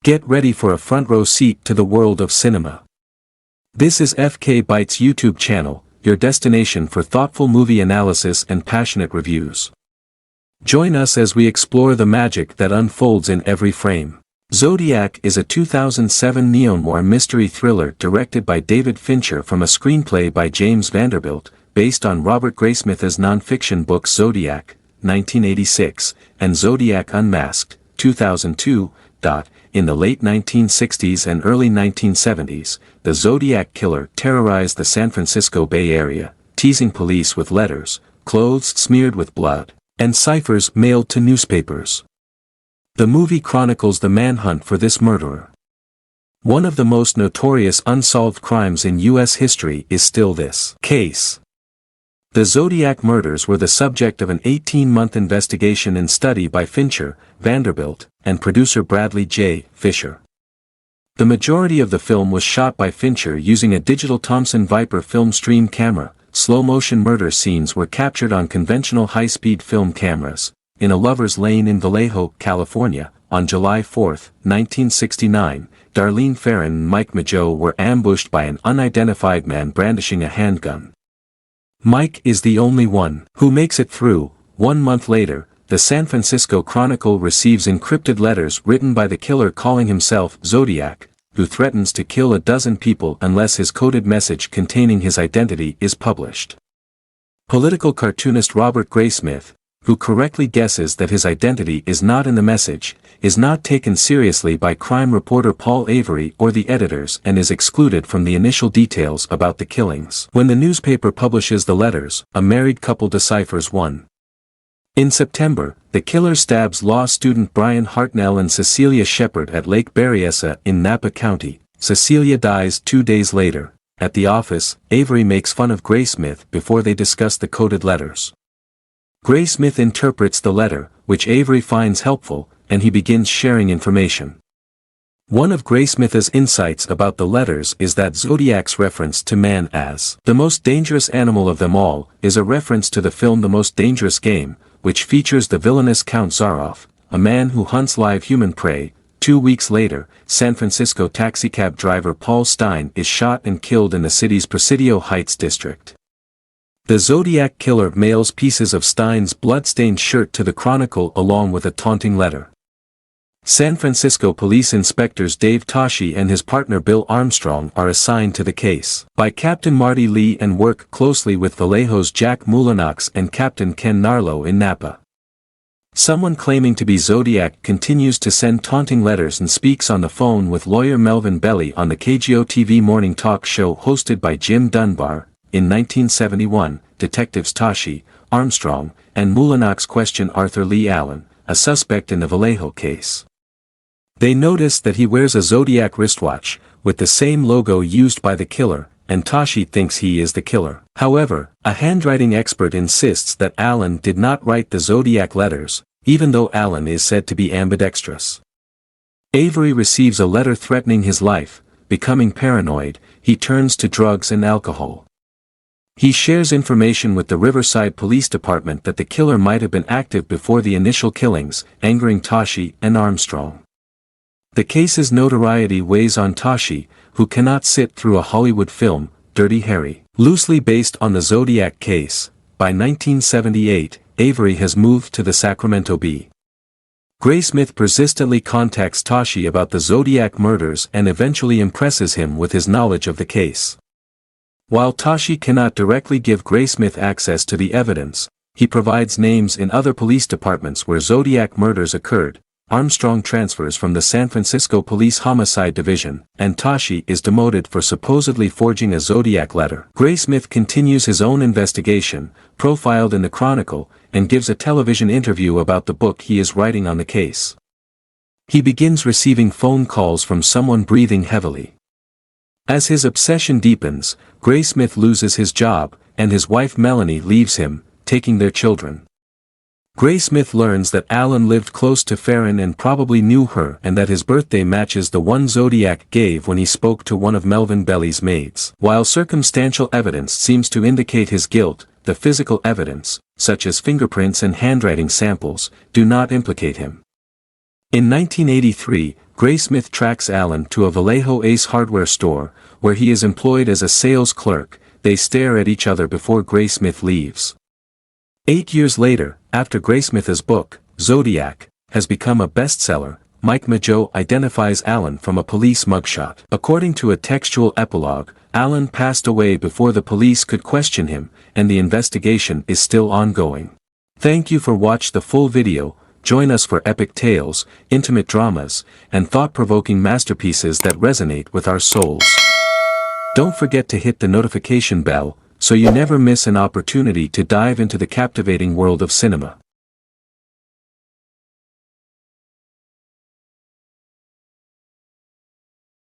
Get ready for a front row seat to the world of cinema. This is FK Bytes YouTube channel, your destination for thoughtful movie analysis and passionate reviews. Join us as we explore the magic that unfolds in every frame. Zodiac is a 2007 neo-noir mystery thriller directed by David Fincher from a screenplay by James Vanderbilt, based on Robert Graysmith's non-fiction book Zodiac, 1986, and Zodiac Unmasked, 2002. In the late 1960s and early 1970s, the Zodiac killer terrorized the San Francisco Bay Area, teasing police with letters, clothes smeared with blood, and ciphers mailed to newspapers. The movie chronicles the manhunt for this murderer. One of the most notorious unsolved crimes in U.S. history is still this case. The Zodiac murders were the subject of an 18-month investigation and study by Fincher, Vanderbilt, and producer Bradley J. Fisher. The majority of the film was shot by Fincher using a digital Thomson Viper film stream camera. Slow-motion murder scenes were captured on conventional high-speed film cameras. In a lover's lane in Vallejo, California, on July 4, 1969, Darlene Ferrin and Mike Mageau were ambushed by an unidentified man brandishing a handgun. Mike is the only one who makes it through. 1 month later, the San Francisco Chronicle receives encrypted letters written by the killer calling himself Zodiac, who threatens to kill a dozen people unless his coded message containing his identity is published. Political cartoonist Robert Graysmith, who correctly guesses that his identity is not in the message, is not taken seriously by crime reporter Paul Avery or the editors and is excluded from the initial details about the killings. When the newspaper publishes the letters, a married couple deciphers one. In September, the killer stabs law student Brian Hartnell and Cecilia Shepard at Lake Berryessa in Napa County. Cecilia dies 2 days later. At the office, Avery makes fun of Graysmith before they discuss the coded letters. Graysmith interprets the letter, which Avery finds helpful, and he begins sharing information. One of Graysmith's insights about the letters is that Zodiac's reference to man as the most dangerous animal of them all is a reference to the film The Most Dangerous Game, which features the villainous Count Zaroff, a man who hunts live human prey. 2 weeks later, San Francisco taxicab driver Paul Stine is shot and killed in the city's Presidio Heights district. The Zodiac killer mails pieces of Stine's blood-stained shirt to the Chronicle along with a taunting letter. San Francisco police inspectors Dave Toschi and his partner Bill Armstrong are assigned to the case by Captain Marty Lee and work closely with Vallejo's Jack Mulanox and Captain Ken Narlow in Napa. Someone claiming to be Zodiac continues to send taunting letters and speaks on the phone with lawyer Melvin Belli on the KGO-TV morning talk show hosted by Jim Dunbar. In 1971, detectives Toschi, Armstrong, and Mulanox question Arthur Lee Allen, a suspect in the Vallejo case. They notice that he wears a Zodiac wristwatch, with the same logo used by the killer, and Toschi thinks he is the killer. However, a handwriting expert insists that Allen did not write the Zodiac letters, even though Allen is said to be ambidextrous. Avery receives a letter threatening his life. Becoming paranoid, he turns to drugs and alcohol. He shares information with the Riverside Police Department that the killer might have been active before the initial killings, angering Toschi and Armstrong. The case's notoriety weighs on Toschi, who cannot sit through a Hollywood film, Dirty Harry. Loosely based on the Zodiac case, by 1978, Avery has moved to the Sacramento Bee. Graysmith persistently contacts Toschi about the Zodiac murders and eventually impresses him with his knowledge of the case. While Toschi cannot directly give Graysmith access to the evidence, he provides names in other police departments where Zodiac murders occurred. Armstrong transfers from the San Francisco Police Homicide Division, and Toschi is demoted for supposedly forging a Zodiac letter. Graysmith continues his own investigation, profiled in the Chronicle, and gives a television interview about the book he is writing on the case. He begins receiving phone calls from someone breathing heavily. As his obsession deepens, Graysmith loses his job, and his wife Melanie leaves him, taking their children. Graysmith learns that Allen lived close to Ferrin and probably knew her and that his birthday matches the one Zodiac gave when he spoke to one of Melvin Belli's maids. While circumstantial evidence seems to indicate his guilt, the physical evidence, such as fingerprints and handwriting samples, do not implicate him. In 1983, Graysmith tracks Alan to a Vallejo Ace hardware store, where he is employed as a sales clerk. They stare at each other before Graysmith leaves. 8 years later, after Graysmith's book, Zodiac, has become a bestseller, Mike Mageau identifies Alan from a police mugshot. According to a textual epilogue, Alan passed away before the police could question him, and the investigation is still ongoing. Thank you for watching the full video. Join us for epic tales, intimate dramas, and thought-provoking masterpieces that resonate with our souls. Don't forget to hit the notification bell, so you never miss an opportunity to dive into the captivating world of cinema.